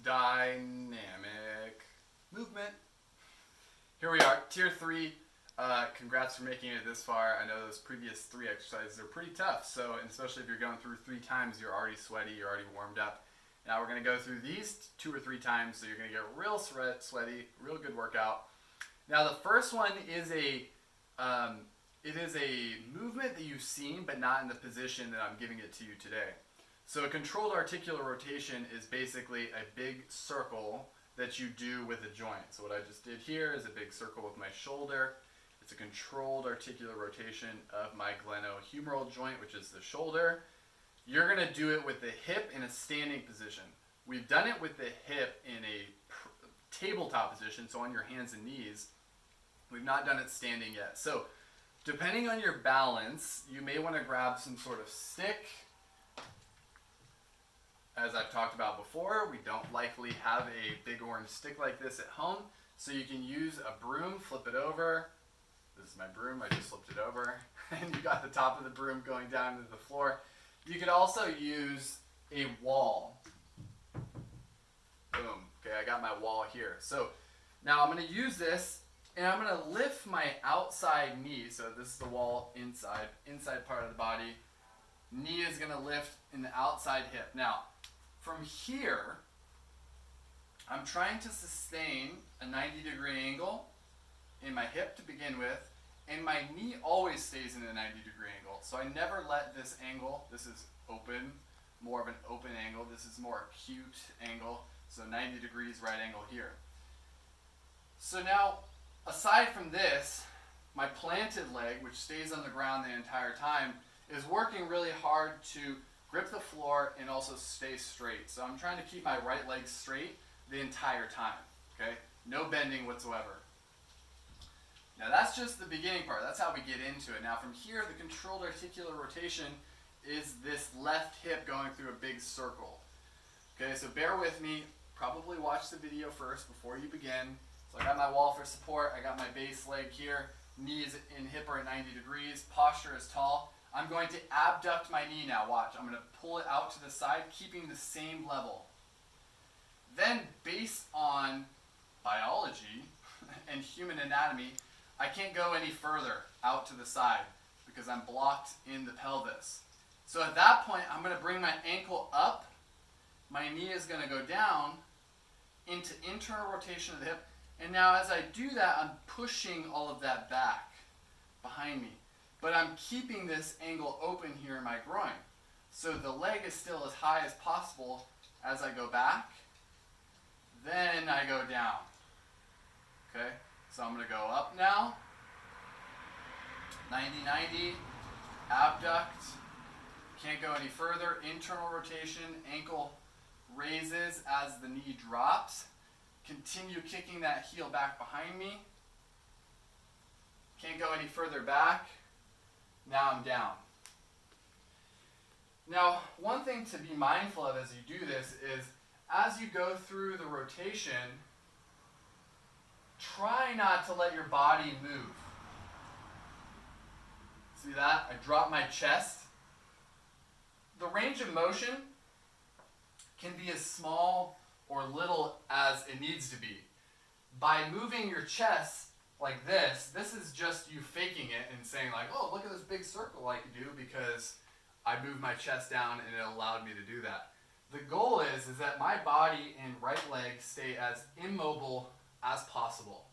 dynamic movement. Here we are, tier 3. Congrats for making it this far. I know those previous 3 exercises are pretty tough, so and especially if you're going through 3 times, you're already sweaty, you're already warmed up. Now we're going to go through these 2 or 3 times, so you're going to get real sweaty, real good workout. Now the first one is a movement that you've seen, but not in the position that I'm giving it to you today. So a controlled articular rotation is basically a big circle that you do with a joint. So what I just did here is a big circle with my shoulder. It's a controlled articular rotation of my glenohumeral joint, which is the shoulder. You're going to do it with the hip in a standing position. We've done it with the hip in a tabletop position, so on your hands and knees. We've not done it standing yet. So depending on your balance, you may want to grab some sort of stick. As I've talked about before, we don't likely have a big orange stick like this at home, so you can use a broom, flip it over. This is my broom, I just flipped it over, and you got the top of the broom going down to the floor. You could also use a wall. Boom, okay, I got my wall here. So now I'm going to use this, and I'm going to lift my outside knee. So this is the wall inside part of the body. Knee is going to lift in the outside hip. Now, from here, I'm trying to sustain a 90-degree angle in my hip to begin with, and my knee always stays in a 90-degree angle. So I never let this angle, this is open, more of an open angle. This is more acute angle, so 90 degrees right angle here. So now, aside from this, my planted leg, which stays on the ground the entire time, is working really hard to grip the floor and also stay straight. So I'm trying to keep my right leg straight the entire time, okay? No bending whatsoever. Now that's just the beginning part. That's how we get into it. Now from here, the controlled articular rotation is this left hip going through a big circle. Okay, so bear with me. Probably watch the video first before you begin. So I got my wall for support. I got my base leg here. Knees and hip are at 90 degrees. Posture is tall. I'm going to abduct my knee now. Watch. I'm going to pull it out to the side, keeping the same level. Then, based on biology and human anatomy, I can't go any further out to the side because I'm blocked in the pelvis. So at that point, I'm going to bring my ankle up. My knee is going to go down into internal rotation of the hip. And now as I do that, I'm pushing all of that back behind me. But I'm keeping this angle open here in my groin. So the leg is still as high as possible as I go back. Then I go down. Okay? So I'm going to go up now. 90-90. Abduct. Can't go any further. Internal rotation. Ankle raises as the knee drops. Continue kicking that heel back behind me. Can't go any further back. Now I'm down. Now, one thing to be mindful of as you do this is, as you go through the rotation, try not to let your body move. See that? I drop my chest. The range of motion can be as small or little as it needs to be. By moving your chest like this is just you faking it and saying like, oh, look at this big circle I can do because I moved my chest down and it allowed me to do that. The goal is that my body and right leg stay as immobile as possible.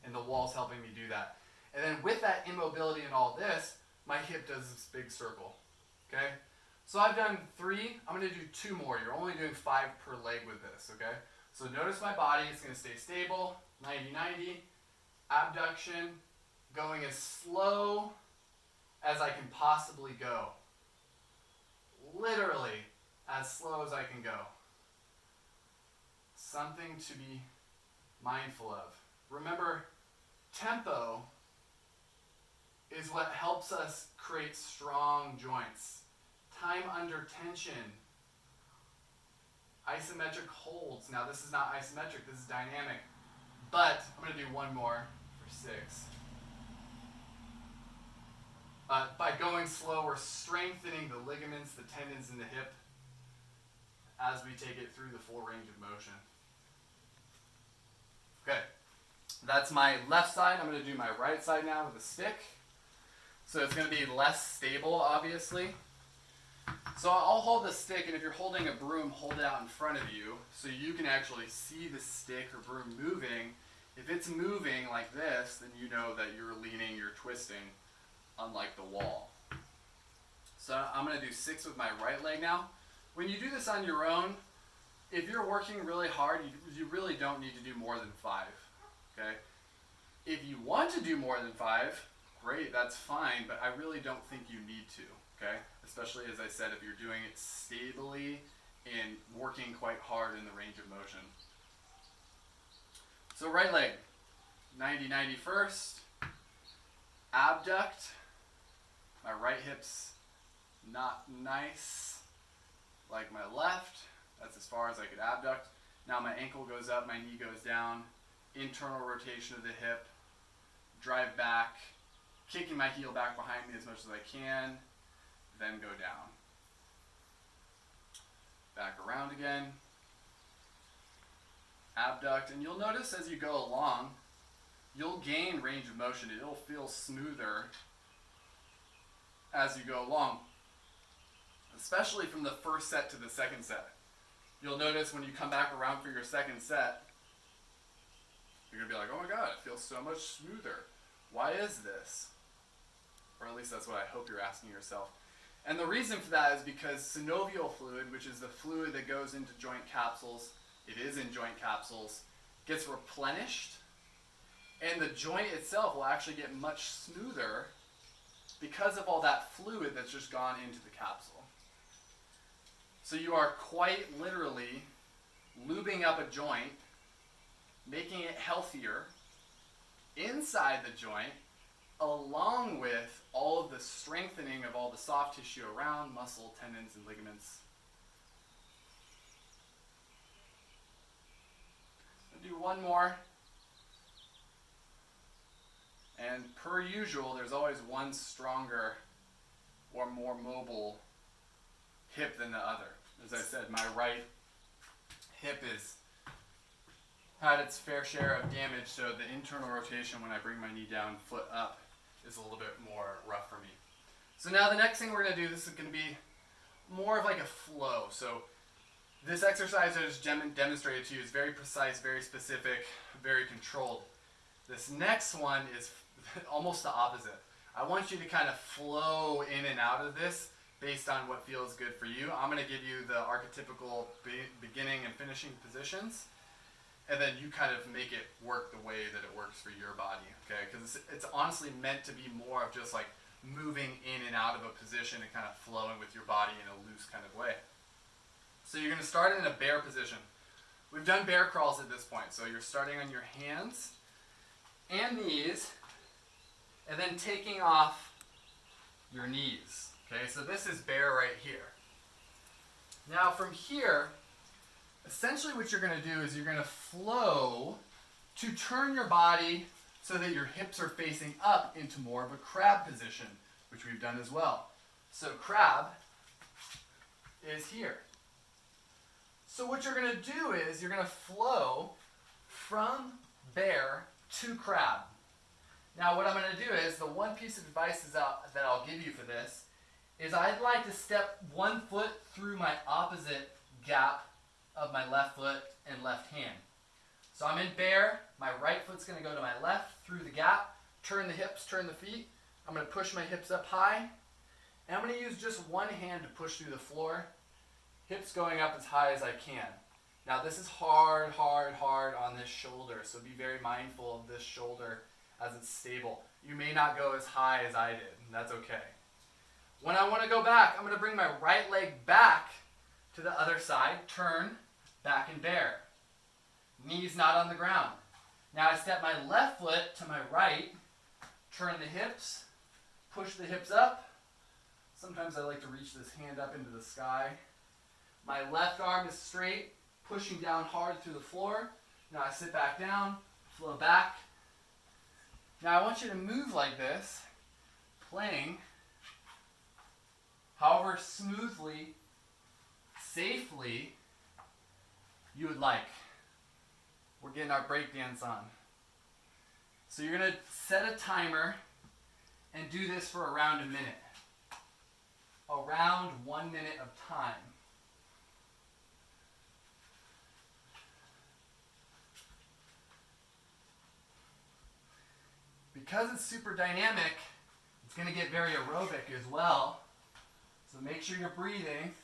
And the wall's helping me do that. And then with that immobility and all this, my hip does this big circle. Okay? So I've done 3. I'm going to do 2 more. You're only doing 5 per leg with this. Okay? So notice my body is going to stay stable. 90-90. Abduction. Going as slow as I can possibly go. Literally as slow as I can go. Something to be mindful of. Remember, tempo is what helps us create strong joints. Time under tension. Isometric holds. Now this is not isometric, this is dynamic. But I'm going to do one more for 6. By going slow, we're strengthening the ligaments, the tendons in the hip. as we take it through the full range of motion. Okay, that's my left side. I'm going to do my right side now with a stick. So it's going to be less stable, obviously. So I'll hold the stick, and if you're holding a broom, hold it out in front of you so you can actually see the stick or broom moving. If it's moving like this, then you know that you're leaning, you're twisting, unlike the wall. So I'm going to do 6 with my right leg now. When you do this on your own, if you're working really hard, you really don't need to do more than 5. Okay? If you want to do more than 5, great, that's fine, but I really don't think you need to. Okay? Especially, as I said, if you're doing it stably and working quite hard in the range of motion. So right leg, 90-90 first, abduct, my right hip's not nice like my left, that's as far as I could abduct. Now my ankle goes up, my knee goes down, internal rotation of the hip, drive back, kicking my heel back behind me as much as I can, then go down. Back around again. Abduct, and you'll notice as you go along, you'll gain range of motion. It'll feel smoother as you go along, especially from the first set to the second set. You'll notice when you come back around for your second set, you're going to be like, oh my god, it feels so much smoother. Why is this? Or at least that's what I hope you're asking yourself. And the reason for that is because synovial fluid, which is the fluid that goes into joint capsules, it is in joint capsules, gets replenished, and the joint itself will actually get much smoother because of all that fluid that's just gone into the capsule. So you are quite literally lubing up a joint, making it healthier inside the joint, along with all of the strengthening of all the soft tissue around, muscle, tendons, and ligaments. I'll do one more. And per usual, there's always one stronger or more mobile hip than the other. As I said, my right hip has had its fair share of damage, so the internal rotation when I bring my knee down, foot up, is a little bit more rough for me. So now the next thing we're going to do, this is going to be more of like a flow. So this exercise I just demonstrated to you is very precise, very specific, very controlled. This next one is almost the opposite. I want you to kind of flow in and out of this based on what feels good for you. I'm going to give you the archetypical beginning and finishing positions, and then you kind of make it work the way that it works for your body, okay? Because it's honestly meant to be more of just like moving in and out of a position and kind of flowing with your body in a loose kind of way. So you're going to start in a bear position. We've done bear crawls at this point, so you're starting on your hands and knees, and then taking off your knees. Okay, so this is bear right here. Now from here, essentially what you're going to do is you're going to flow to turn your body so that your hips are facing up into more of a crab position, which we've done as well. So crab is here. So what you're going to do is you're going to flow from bear to crab. Now what I'm going to do is, the one piece of advice that I'll give you for this is I'd like to step one foot through my opposite gap of my left foot and left hand. So I'm in bear, my right foot's going to go to my left through the gap, turn the hips, turn the feet. I'm going to push my hips up high, and I'm going to use just one hand to push through the floor, hips going up as high as I can. Now this is hard on this shoulder, so be very mindful of this shoulder as it's stable. You may not go as high as I did, and that's okay. When I want to go back, I'm going to bring my right leg back to the other side, turn, back in bear. Knees not on the ground. Now I step my left foot to my right, turn the hips, push the hips up. Sometimes I like to reach this hand up into the sky. My left arm is straight, pushing down hard through the floor. Now I sit back down, flow back. Now I want you to move like this, playing however smoothly, safely you would like. We're getting our break dance on. So you're going to set a timer and do this for around a minute. Around 1 minute of time. Because it's super dynamic, it's going to get very aerobic as well. So make sure you're breathing.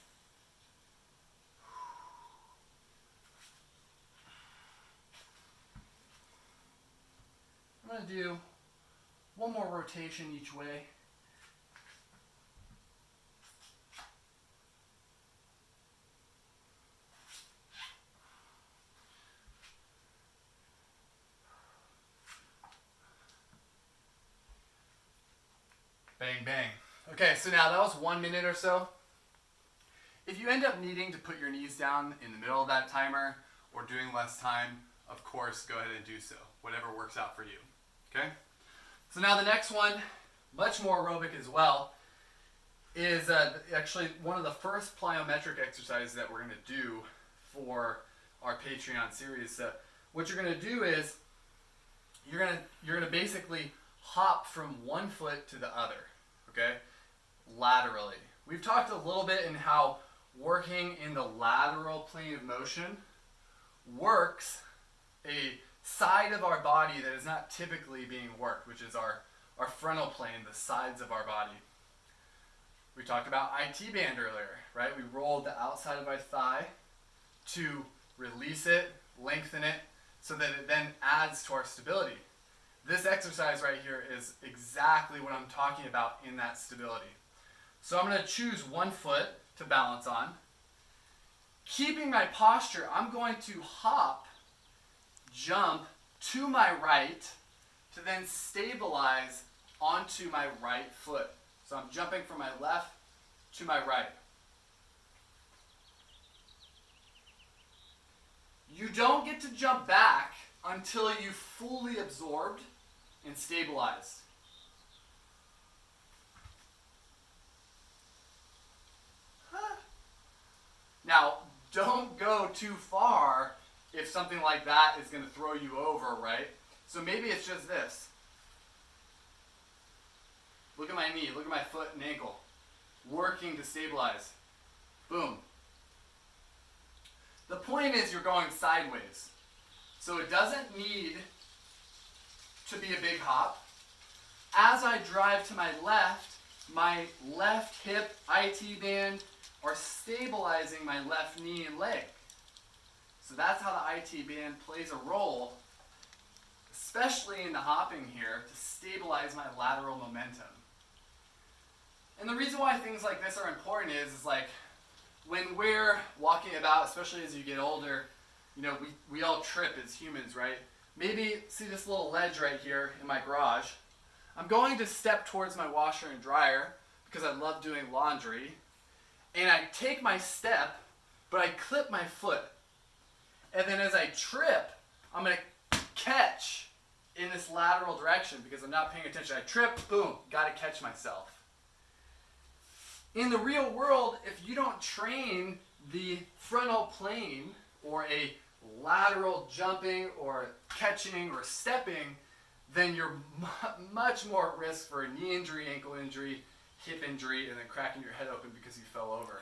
I'm going to do one more rotation each way. Bang, bang. Okay, so now that was 1 minute or so. If you end up needing to put your knees down in the middle of that timer or doing less time, of course, go ahead and do so. Whatever works out for you. Okay? So now the next one, much more aerobic as well, is actually one of the first plyometric exercises that we're going to do for our Patreon series. So what you're going to do is you're going to basically hop from one foot to the other. Okay? Laterally. We've talked a little bit in how working in the lateral plane of motion works a side of our body that is not typically being worked, which is our frontal plane, the sides of our body. We talked about IT band earlier, right? We rolled the outside of our thigh to release it, lengthen it, so that it then adds to our stability. This exercise right here is exactly what I'm talking about in that stability. So I'm going to choose one foot to balance on. Keeping my posture, I'm going to hop, jump to my right to then stabilize onto my right foot. So I'm jumping from my left to my right. You don't get to jump back until you've fully absorbed and stabilized. Now, don't go too far if something like that is going to throw you over, right? So maybe it's just this. Look at my knee, look at my foot and ankle. Working to stabilize. Boom. The point is you're going sideways. So it doesn't need to be a big hop. As I drive to my left hip, IT band, are stabilizing my left knee and leg. So that's how the IT band plays a role, especially in the hopping here, to stabilize my lateral momentum. And the reason why things like this are important is like when we're walking about, especially as you get older, you know, we all trip as humans, right? Maybe see this little ledge right here in my garage. I'm going to step towards my washer and dryer because I love doing laundry. And I take my step, but I clip my foot. And then as I trip, I'm going to catch in this lateral direction because I'm not paying attention. I trip, boom, got to catch myself. In the real world, if you don't train the frontal plane or a lateral jumping or catching or stepping, then you're much more at risk for a knee injury, ankle injury, hip injury, and then cracking your head open because you fell over.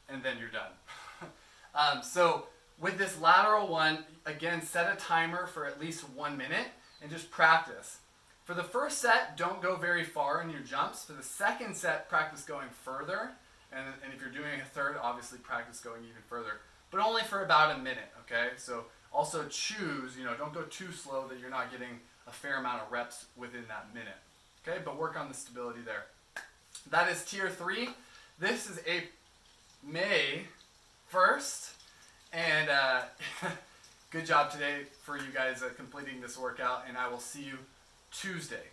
And then you're done. So with this lateral one, again, set a timer for at least 1 minute and just practice. For the first set, don't go very far in your jumps. For the second set, practice going further. And if you're doing a third, obviously practice going even further. But only for about a minute, okay? So also choose, don't go too slow that you're not getting a fair amount of reps within that minute. Okay, but work on the stability there. That is tier 3. This is May 1st. And good job today for you guys completing this workout. And I will see you Tuesday.